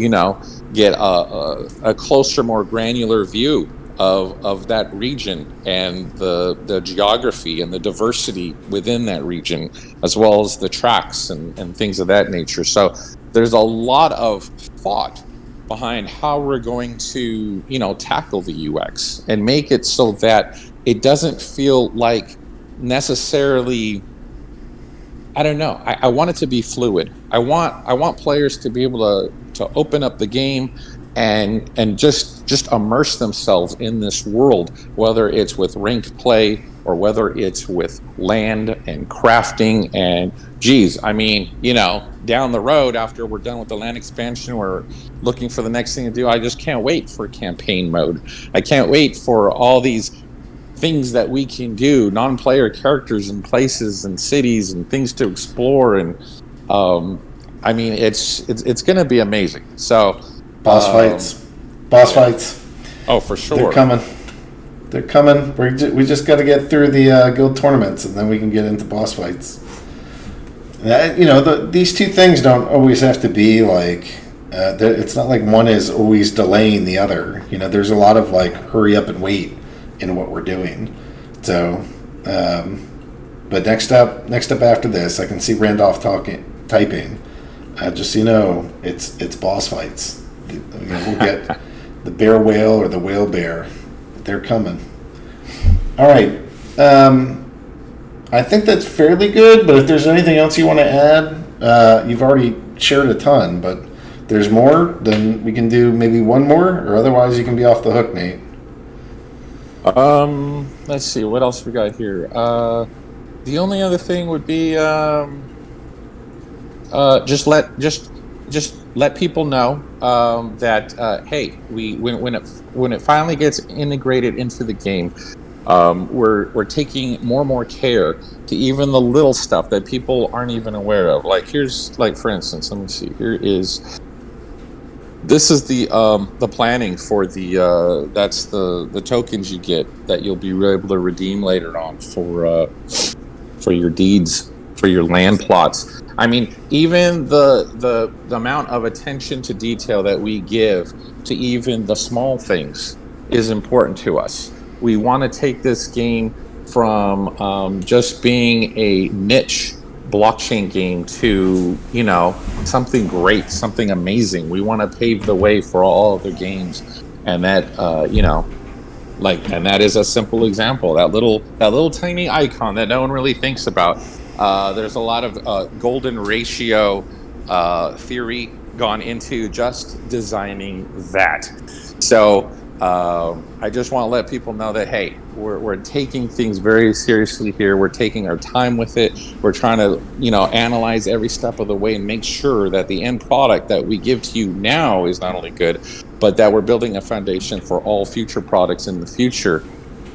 get a closer, more granular view of that region and the geography and the diversity within that region, as well as the tracks and things of that nature. So there's a lot of thought behind how we're going to, tackle the UX and make it so that it doesn't feel like necessarily, I don't know. I want it to be fluid. I want players to be able to open up the game and just immerse themselves in this world, whether it's with ranked play or whether it's with land and crafting. And down the road, after we're done with the land expansion, we're looking for the next thing to do. I just can't wait for campaign mode. I can't wait for all these things that we can do, non-player characters and places and cities and things to explore. And it's going to be amazing. So boss fights. Oh, for sure. They're coming. We just got to get through the guild tournaments, and then we can get into boss fights. These two things don't always have to be like It's not like one is always delaying the other. There's a lot of like hurry up and wait in what we're doing. So, but next up after this, I can see Randolph typing. Just so you know, it's boss fights. We'll get the bear whale or the whale bear. They're coming. All right. I think that's fairly good. But if there's anything else you want to add, you've already shared a ton. But if there's more, then we can do maybe one more, or otherwise you can be off the hook, Nate. Let's see what else we got here. The only other thing would be just let people know that hey, when it finally gets integrated into the game, we're taking more and more care to even the little stuff that people aren't even aware of. Like here's like for instance, let me see. This is the planning for the that's the tokens you get that you'll be able to redeem later on for your deeds, for your land plots. I mean, even the amount of attention to detail that we give to even the small things is important to us. We want to take this game from just being a niche blockchain game to, something great, something amazing. We want to pave the way for all other games. And that, and that is a simple example. That little tiny icon that no one really thinks about. There's a lot of golden ratio theory gone into just designing that. So I just want to let people know that, hey, we're taking things very seriously here. We're taking our time with it. We're trying to, analyze every step of the way and make sure that the end product that we give to you now is not only good, but that we're building a foundation for all future products in the future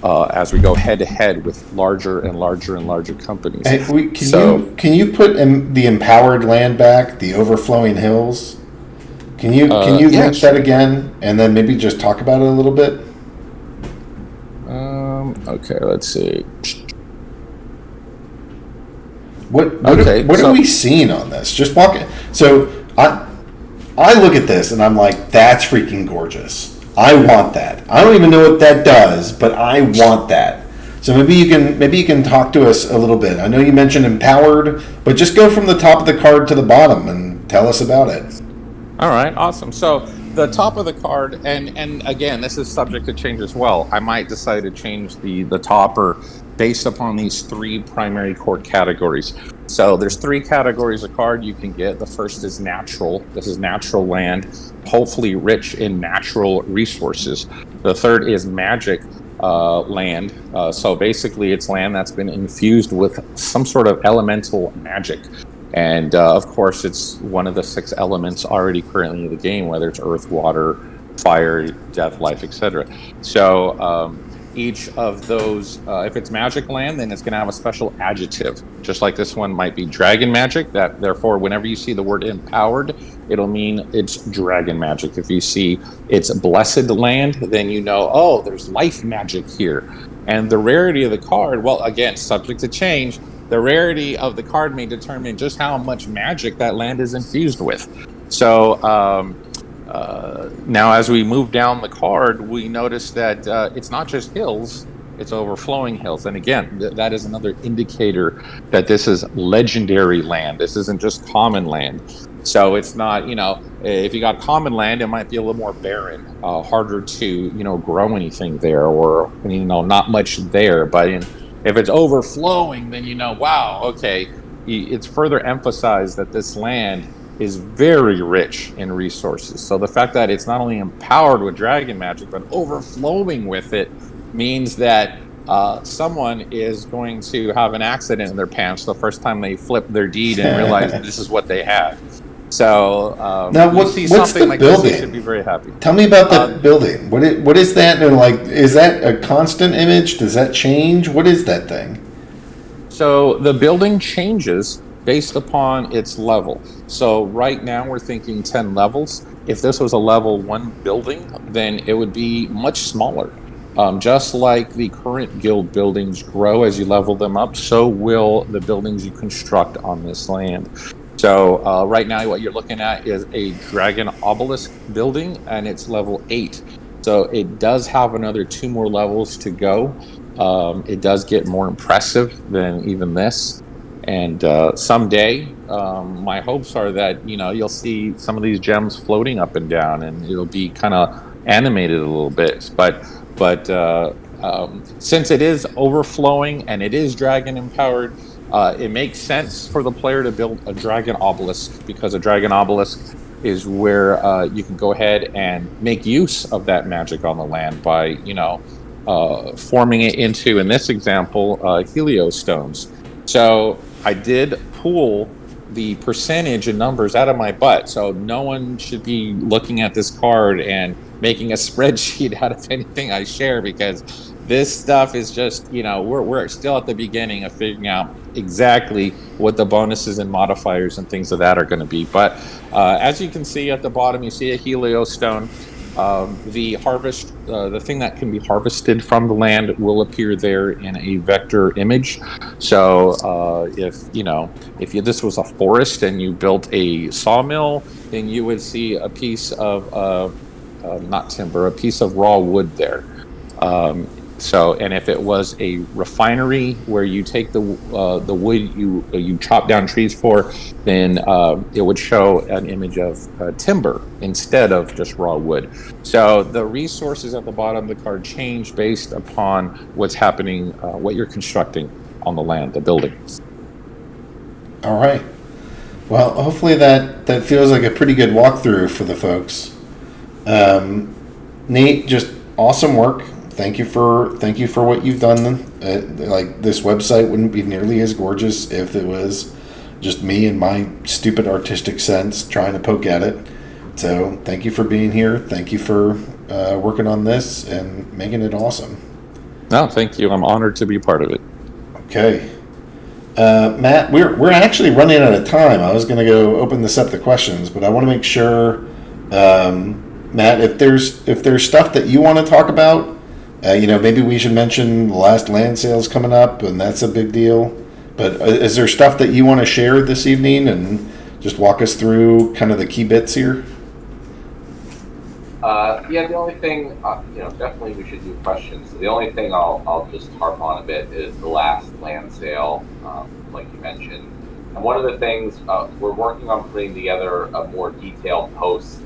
as we go head to head with larger and larger and larger companies. Hey, can you put the empowered land back, the overflowing hills? Can you link that again, and then maybe just talk about it a little bit? Okay, let's see. What are we seeing on this? Just walking. So I look at this and I'm like, that's freaking gorgeous. I want that. I don't even know what that does, but I want that. So maybe you can talk to us a little bit. I know you mentioned empowered, but just go from the top of the card to the bottom and tell us about it. All right, awesome. So the top of the card, and again, this is subject to change as well. I might decide to change the topper based upon these three primary core categories. So there's three categories of card you can get. The first is natural. This is natural land, hopefully rich in natural resources. The third is magic land. So basically it's land that's been infused with some sort of elemental magic. And of course, it's one of the 6 elements already currently in the game, whether it's earth, water, fire, death, life, etc. So each of those, if it's magic land, then it's going to have a special adjective, just like this one might be dragon magic. That therefore, whenever you see the word empowered, it'll mean it's dragon magic. If you see it's blessed land, then you know, oh, there's life magic here. And the rarity of the card, well, again, subject to change. The rarity of the card may determine just how much magic that land is infused with. So now as we move down the card, we notice that it's not just hills, it's overflowing hills. And again, that is another indicator that this is legendary land. This isn't just common land. So it's not, if you got common land, it might be a little more barren, harder to, grow anything there, or, not much there. But if it's overflowing, then wow, okay, it's further emphasized that this land is very rich in resources. So the fact that it's not only empowered with dragon magic, but overflowing with it means that someone is going to have an accident in their pants the first time they flip their deed and realize this is what they have. So now, what's something like building? This, you should be very happy. Tell me about that building. What is that? And is that a constant image? Does that change? What is that thing? So the building changes based upon its level. So right now we're thinking 10 levels. If this was a level 1 building, then it would be much smaller. Just like the current guild buildings grow as you level them up, so will the buildings you construct on this land. So right now what you're looking at is a dragon obelisk building, and it's level 8. So it does have another 2 more levels to go. It does get more impressive than even this. And someday, my hopes are that, you'll see some of these gems floating up and down, and it'll be kind of animated a little bit. But since it is overflowing and it is dragon empowered, it makes sense for the player to build a dragon obelisk, because a dragon obelisk is where you can go ahead and make use of that magic on the land by, forming it into, in this example, heliostones. So I did pull the percentage and numbers out of my butt. So no one should be looking at this card and making a spreadsheet out of anything I share, because this stuff is just, we're still at the beginning of figuring out exactly what the bonuses and modifiers and things of that are going to be. But as you can see at the bottom, you see a heliostone. The harvest, the thing that can be harvested from the land will appear there in a vector image. So if this was a forest and you built a sawmill, then you would see a piece of not timber, a piece of raw wood there. And if it was a refinery where you take the wood you chop down trees for, then it would show an image of timber instead of just raw wood. So the resources at the bottom of the card change based upon what's happening, what you're constructing on the land, the building. All right. Well, hopefully that feels like a pretty good walkthrough for the folks. Nate, just awesome work. Thank you for what you've done. Like, this website wouldn't be nearly as gorgeous if it was just me and my stupid artistic sense trying to poke at it. So thank you for being here. Thank you for working on this and making it awesome. No, thank you. I'm honored to be a part of it. Okay. Matt, we're actually running out of time. I was going to go open this up to questions, but I want to make sure, Matt, if there's stuff that you want to talk about, maybe we should mention the last land sales coming up, and that's a big deal. But is there stuff that you want to share this evening and just walk us through kind of the key bits here? The only thing, definitely we should do questions. The only thing I'll just harp on a bit is the last land sale, like you mentioned. And one of the things, we're working on putting together a more detailed post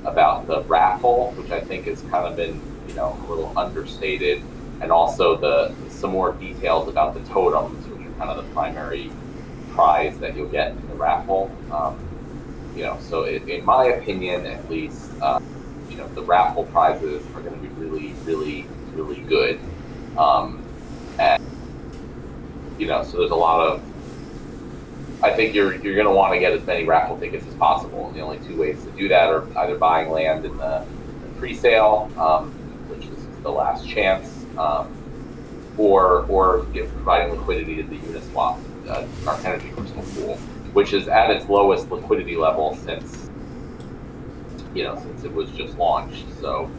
about the raffle, which I think has kind of been, a little understated, and also some more details about the totems, which are kind of the primary prize that you'll get in the raffle. So in my opinion, at least, the raffle prizes are going to be really, really, really good. And so there's a lot of, I think you're going to want to get as many raffle tickets as possible. And the only two ways to do that are either buying land in the pre-sale, which is the last chance, or providing liquidity to the Uniswap, Dark Energy Crystal Pool, which is at its lowest liquidity level since it was just launched. So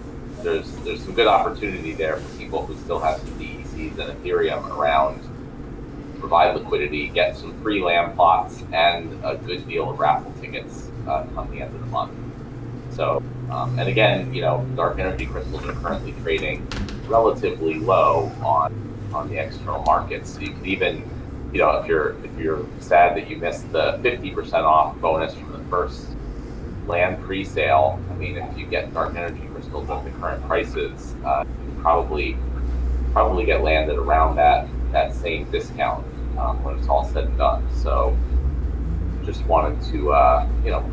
there's some good opportunity there for people who still have some DECs and Ethereum around. Provide liquidity, get some free land plots, and a good deal of raffle tickets come the end of the month. So, and again, Dark Energy crystals are currently trading relatively low on the external markets. So you could even, if you're sad that you missed the 50% off bonus from the first land pre-sale, I mean, if you get Dark Energy crystals at the current prices, you can probably get landed around that same discount when it's all said and done. So just wanted to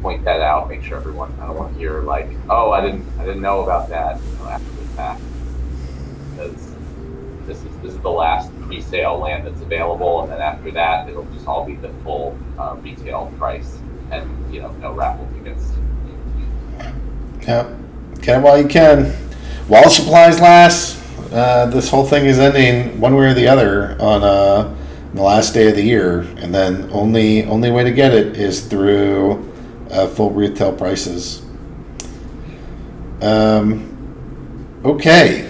point that out, make sure everyone, I don't want to hear like, oh, I didn't know about that after the fact, because this is the last pre-sale land that's available, and then after that it'll just all be the full retail price, and no raffle tickets. Yeah, get while you can, while supplies last. This whole thing is ending one way or the other on the last day of the year, and then only way to get it is through full retail prices. Okay.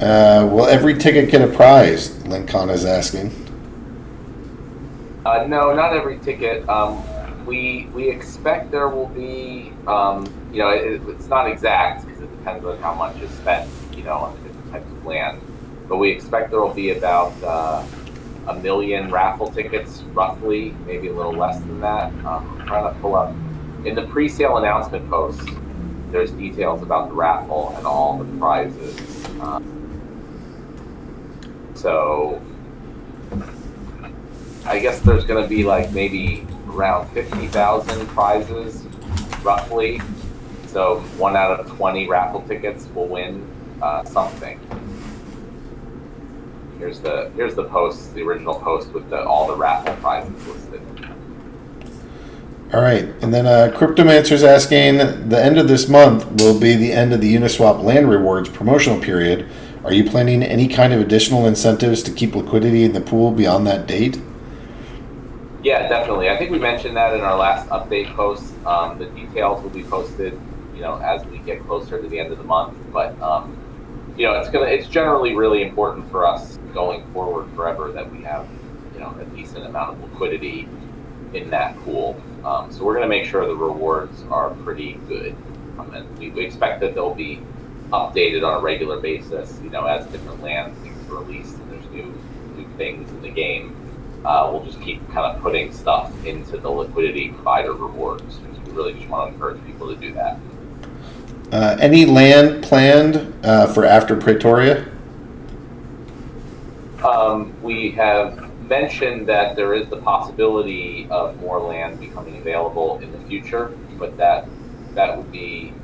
Will every ticket get a prize? Lincoln is asking. No, not every ticket. we expect there will be, it's not exact because it depends on how much is spent, on the different types of land. But we expect there will be about 1 million raffle tickets, roughly, maybe a little less than that. I'm trying to pull up. In the pre-sale announcement post, there's details about the raffle and all the prizes. So I guess there's going to be like maybe around 50,000 prizes, roughly. So 1 out of 20 raffle tickets will win something. Here's the post, the original post with all the raffle prizes listed. All right, and then Cryptomancer's asking, the end of this month will be the end of the Uniswap land rewards promotional period. Are you planning any kind of additional incentives to keep liquidity in the pool beyond that date? Yeah, definitely. I think we mentioned that in our last update post. The details will be posted, as we get closer to the end of the month. But it's generally really important for us going forward forever that we have, a decent amount of liquidity in that pool. So we're going to make sure the rewards are pretty good, and we expect that they'll be updated on a regular basis. As different land things are released and there's new things in the game. We'll just keep kind of putting stuff into the liquidity provider rewards because we really just want to encourage people to do that. Any land planned for after Pretoria? We have mentioned that there is the possibility of more land becoming available in the future, but that would be,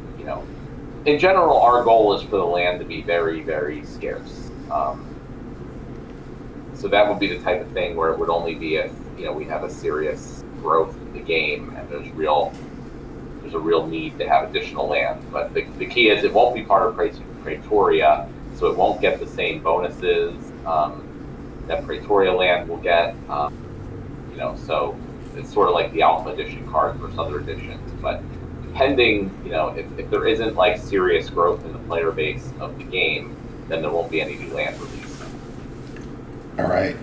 in general, our goal is for the land to be very, very scarce. So that would be the type of thing where it would only be if, we have a serious growth in the game and there's a real need to have additional land. But the key is it won't be part of Pretoria, so it won't get the same bonuses that Pretoria land will get. So it's sort of like the Alpha Edition card versus other editions. But pending, if there isn't like serious growth in the player base of the game, then there won't be any new land release. All right.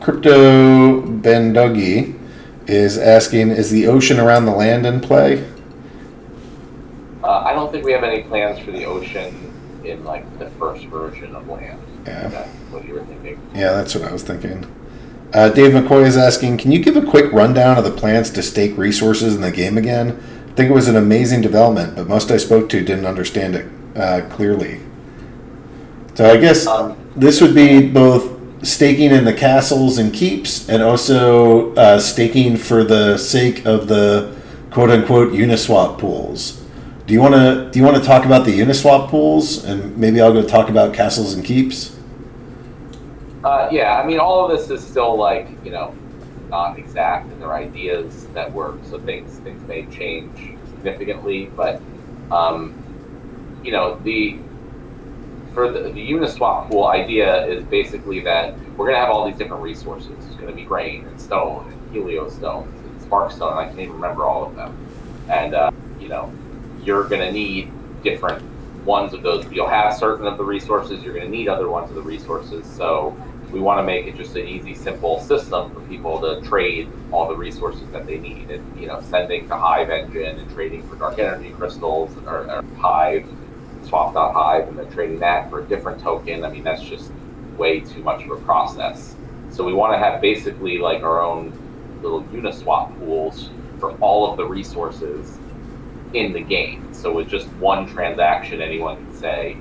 Crypto Bendogi is asking, is the ocean around the land in play? I don't think we have any plans for the ocean in like the first version of land. Yeah. Is that what you were thinking? Yeah, that's what I was thinking. Dave McCoy is asking, can you give a quick rundown of the plans to stake resources in the game again? I think it was an amazing development, but most I spoke to didn't understand it clearly. So I guess this would be both staking in the castles and keeps, and also staking for the sake of the quote-unquote Uniswap pools. Do you want to talk about the Uniswap pools, and maybe I'll go talk about castles and keeps? Yeah, I mean, all of this is still like not exact, and there are ideas that work, so things may change significantly. But for the Uniswap pool idea is basically that we're going to have all these different resources. It's going to be grain and stone and helio stones and spark stone. I can't even remember all of them. And, you're going to need different ones of those. You'll have certain of the resources. You're going to need other ones of the resources. So we want to make it just an easy, simple system for people to trade all the resources that they need. And, sending to Hive Engine and trading for dark energy crystals or Hive, swap.hive, and then trading that for a different token. I mean, that's just way too much of a process. So we want to have basically like our own little Uniswap pools for all of the resources in the game. So with just one transaction, anyone can say,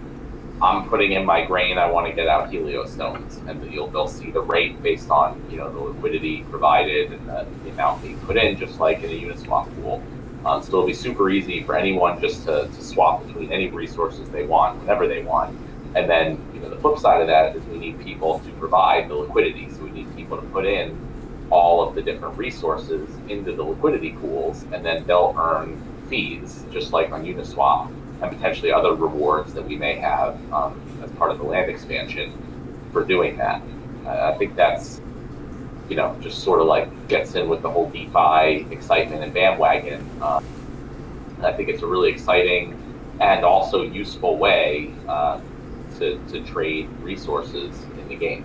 I'm putting in my grain, I want to get out helio stones. And they'll see the rate based on, the liquidity provided and the amount being put in, just like in a Uniswap pool. So it'll be super easy for anyone just to swap between any resources they want, whenever they want. And then, the flip side of that is we need people to provide the liquidity. So we need people to put in all of the different resources into the liquidity pools, and then they'll earn fees, just like on Uniswap, and potentially other rewards that we may have as part of the land expansion for doing that. I think that's, just sort of like gets in with the whole DeFi excitement and bandwagon. I think it's a really exciting and also useful way to trade resources in the game.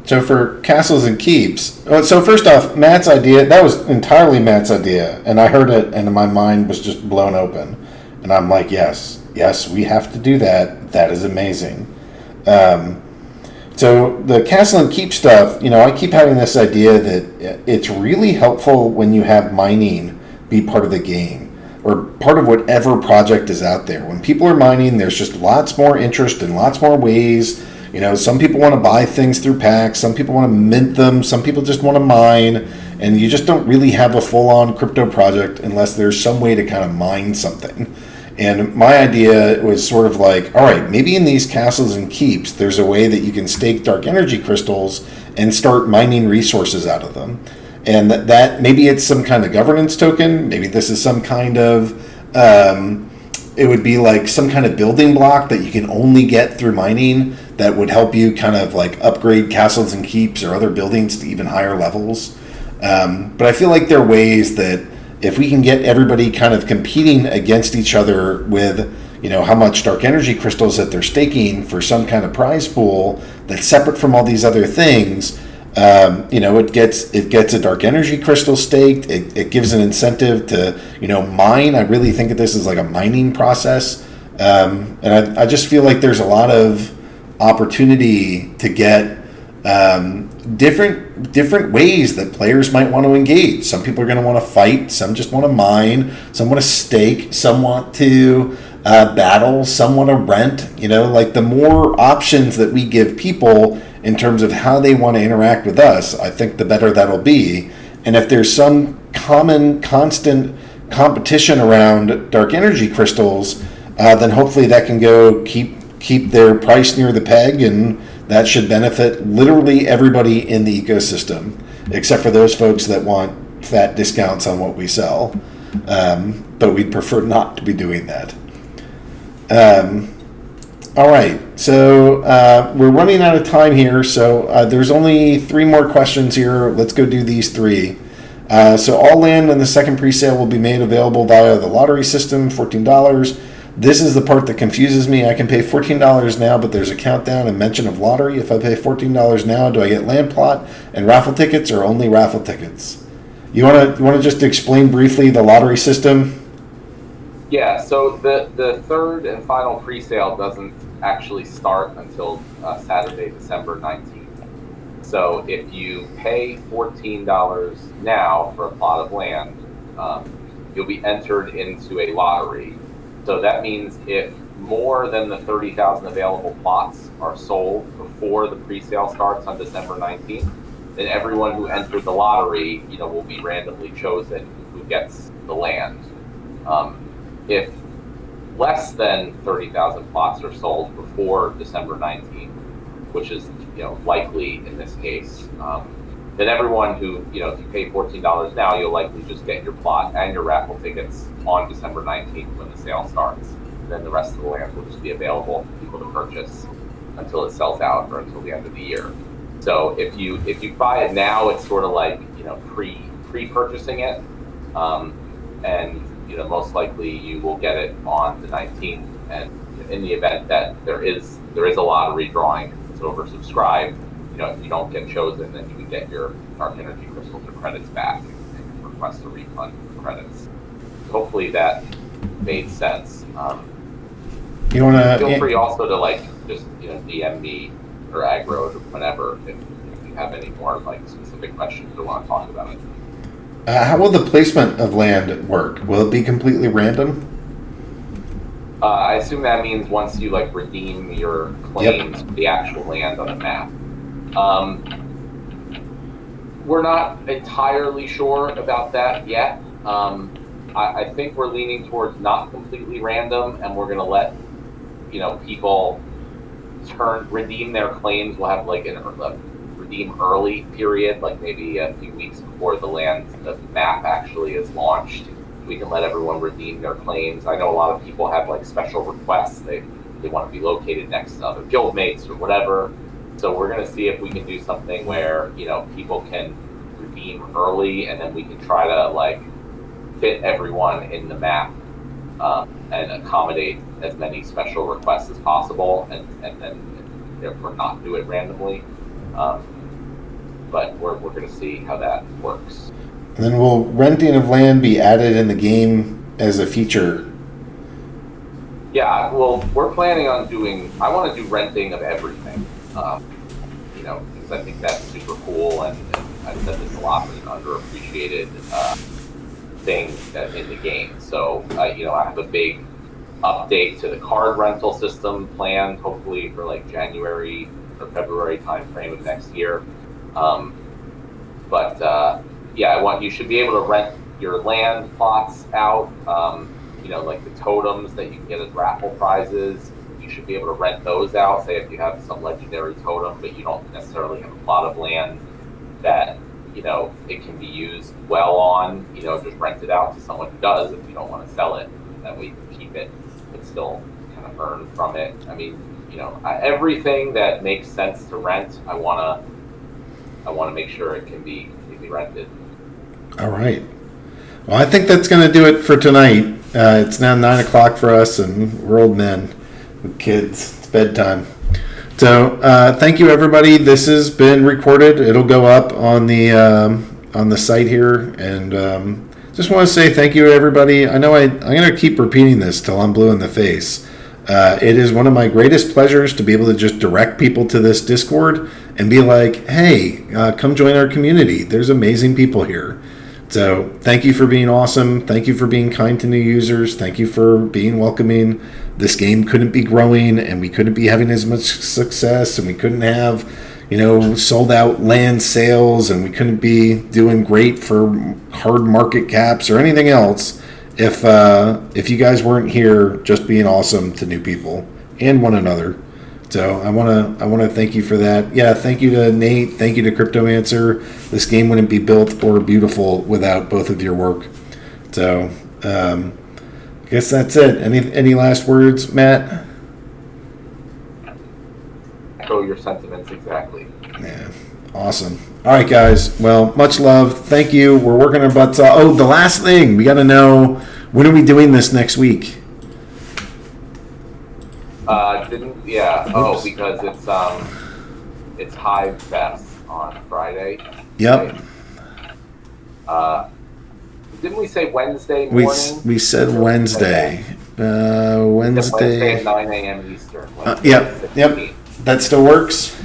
So for castles and keeps, so first off, Matt's idea, that was entirely Matt's idea, and I heard it and my mind was just blown open. And I'm like, yes, we have to do that. That is amazing. So the castle and keep stuff, I keep having this idea that it's really helpful when you have mining be part of the game or part of whatever project is out there. When people are mining, there's just lots more interest and lots more ways. Some people want to buy things through packs. Some people want to mint them. Some people just want to mine. And you just don't really have a full-on crypto project unless there's some way to kind of mine something. And my idea was sort of like, all right, maybe in these castles and keeps, there's a way that you can stake dark energy crystals and start mining resources out of them. And that maybe it's some kind of governance token. Maybe this is some kind of, it would be like some kind of building block that you can only get through mining that would help you kind of like upgrade castles and keeps or other buildings to even higher levels. But I feel like there are ways that if we can get everybody kind of competing against each other with, how much dark energy crystals that they're staking for some kind of prize pool that's separate from all these other things, it gets a dark energy crystal staked. It gives an incentive to, mine. I really think of this as like a mining process. And I just feel like there's a lot of opportunity to get different ways that players might want to engage. Some people are going to want to fight. Some just want to mine. Some want to stake. Some want to battle. Some want to rent. Like the more options that we give people in terms of how they want to interact with us, I think the better that'll be. And if there's some common, constant competition around dark energy crystals, then hopefully that can go keep their price near the peg, and that should benefit literally everybody in the ecosystem, except for those folks that want fat discounts on what we sell. But we'd prefer not to be doing that. All right, so we're running out of time here, so there's only 3 more questions here. Let's go do these 3. So all land in the second presale will be made available via the lottery system, $14. This is the part that confuses me. I can pay $14 now, but there's a countdown and mention of lottery. If I pay $14 now, do I get land plot and raffle tickets or only raffle tickets? You want to just explain briefly the lottery system? Yeah, so the third and final presale doesn't actually start until Saturday, December 19th. So if you pay $14 now for a plot of land, you'll be entered into a lottery. So that means if more than the 30,000 available plots are sold before the presale starts on December 19th, then everyone who entered the lottery, will be randomly chosen who gets the land. If less than 30,000 plots are sold before December 19th, which is likely in this case, then everyone who, if you pay $14 now, you'll likely just get your plot and your raffle tickets on December 19th when the sale starts. And then the rest of the land will just be available for people to purchase until it sells out or until the end of the year. So if you buy it now, it's sort of like, pre-purchasing it. And, most likely you will get it on the 19th. And in the event that there is a lottery drawing, it's oversubscribed, if you don't get chosen, then you would get your dark energy crystals or credits back and request a refund for credits. So hopefully that made sense. You want to feel free also to just DM me or aggroed or whatever if you have any more specific questions or want to talk about it. How will the placement of land work? Will it be completely random? I assume that means once you redeem your claims to the actual land on the map. We're not entirely sure about that yet. I think we're leaning towards not completely random, and we're going to let people redeem their claims. We'll have a redeem early period, maybe a few weeks before the map actually is launched. We can let everyone redeem their claims. I know a lot of people have special requests. They want to be located next to other guildmates or whatever. So we're going to see if we can do something where, people can redeem early, and then we can try to fit everyone in the map and accommodate as many special requests as possible, and then therefore not do it randomly. but we're going to see how that works. And then will renting of land be added in the game as a feature? Yeah, well, we're planning on I want to do renting of everything, because I think that's super cool, and I've said this a lot, but an underappreciated thing in the game. So, I have a big update to the card rental system planned, hopefully for like January or February timeframe of next year. You should be able to rent your land plots out. Like the totems that you can get as raffle prizes, you should be able to rent those out. Say if you have some legendary totem, but you don't necessarily have a plot of land that, it can be used well on, just rent it out to someone who does if you don't want to sell it. That way you can keep it, but still kind of earn from it. I mean, everything that makes sense to rent, I want to make sure it can be completely rented. All right. Well, I think that's going to do it for tonight. It's now 9 o'clock for us, and we're old men with kids. It's bedtime. So thank you, everybody. This has been recorded. It'll go up on the site here, and just want to say thank you, everybody. I know I'm going to keep repeating this till I'm blue in the face. It is one of my greatest pleasures to be able to just direct people to this Discord and be like, hey, come join our community. There's amazing people here. So thank you for being awesome. Thank you for being kind to new users. Thank you for being welcoming. This game couldn't be growing, and we couldn't be having as much success, and we couldn't have, sold out land sales, and we couldn't be doing great for hard market caps or anything else if you guys weren't here just being awesome to new people and one another. So I want to thank you for that. Yeah, thank you to Nate. Thank you to Cryptomancer. This game wouldn't be built or beautiful without both of your work. So I guess that's it. Any last words, Matt? Echo your sentiments exactly. Yeah, awesome. All right, guys. Well, much love. Thank you. We're working our butts off. Oh, the last thing. We got to know, when are we doing this next week? Because it's Hive Fest on Friday. Yep. Right? Didn't we say Wednesday morning? We said Wednesday. Wednesday at 9 a.m. Eastern. Yep. That still works?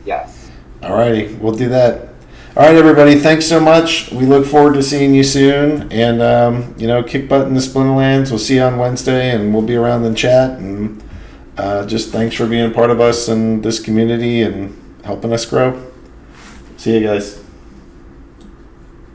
Yes. All righty. We'll do that. All right, everybody. Thanks so much. We look forward to seeing you soon. And, kick butt in the Splinterlands. We'll see you on Wednesday, and we'll be around in chat. And just thanks for being a part of us and this community and helping us grow. See you guys.